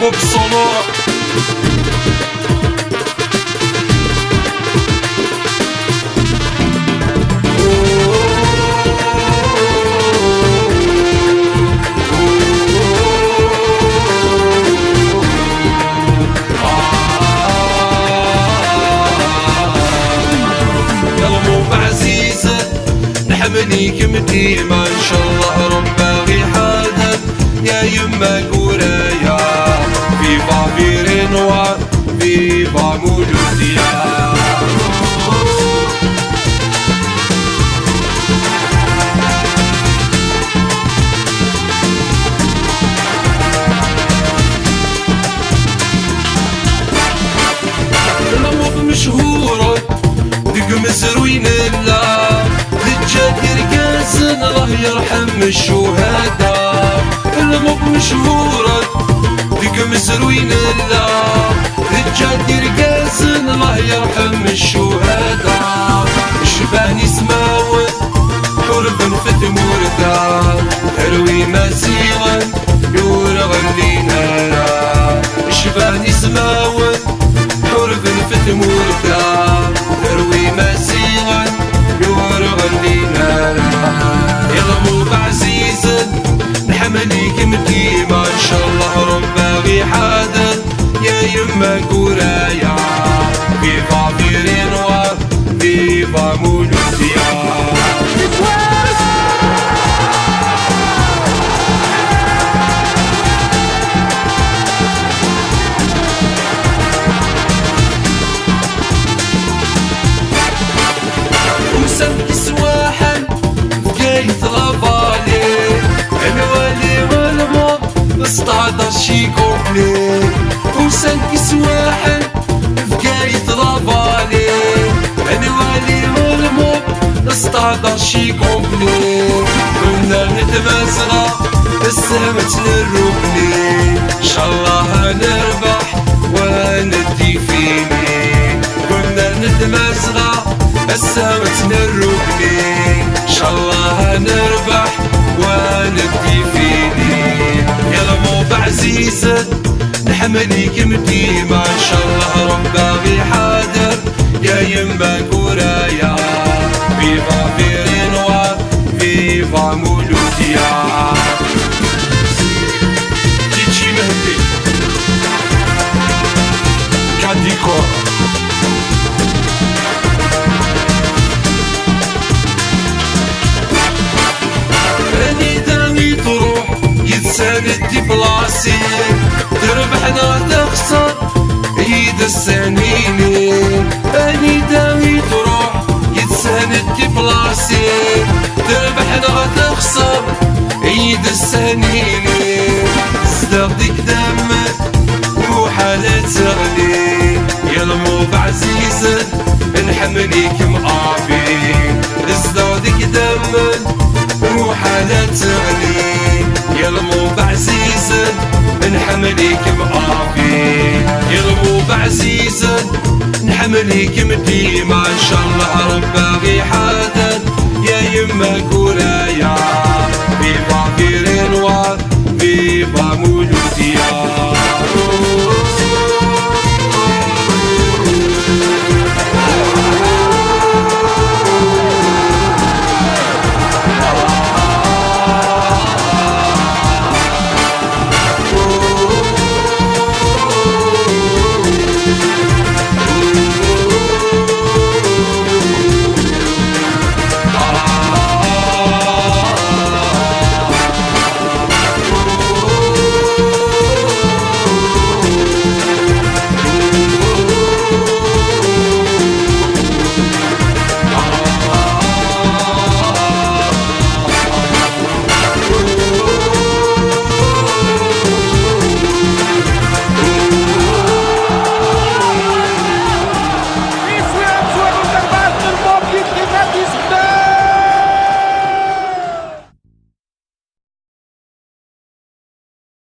hip-hop sonore. نحمليكم ديما ان شاء الله ربي حاضر يا يما قورايا فيفا فيرينوار فيفا مولوديا. الأمور مشهورة ديك مزروين الله للجدير كازن الله يرحم الشهداء. الأمور مشهورة ديك مزروين الله للجدير كازن الله يرحم الشهداء. شباني سماوت حرب في ثمورتا هروي مسيغا يورغ اللينا. شباني سماوت حرب في ثمورتا هروي مسيغا يورغ اللينا. يلا مو بعزيزا نحمليكم ديما ان شاء الله ربي حاضر يا يما قورايا فيفا فيرينوار فيفا مولوديا. وسمك سواحل بقايت غفالي انا والي والماض استعدى شي كوبلي. وسمك سواحل بقايت غفالي انا والي والماض استعدى شي كوبلي. كنا نتمازغى السهمة للركني ان شاء الله نربح وندي فيني. كنا نتمازغى السهمة للركني ان شاء الله نربح وندي فيني. يلا مو بعزيزة نحمليكم ديما ان شاء الله ربي حاضر يا يما قورايا فيفا فيرينوار فيفا مولوديا. تيجي مهدي كاديكو يتساند بلاصي تربحنا تخسر عيد السنين. اني داوي تروح يتساند بلاصي تربحنا تخسر عيد السنين. صدقك دمك وحالة تغلي يلا مو بعزيزة نحمليك مقابي. صدقك دمك وحالة تغلي يلا مو بعزيزة نحمليك مقافي. يلا مو بعزيزة نحمليك ديما ان شاء الله ربي حاضر يا يما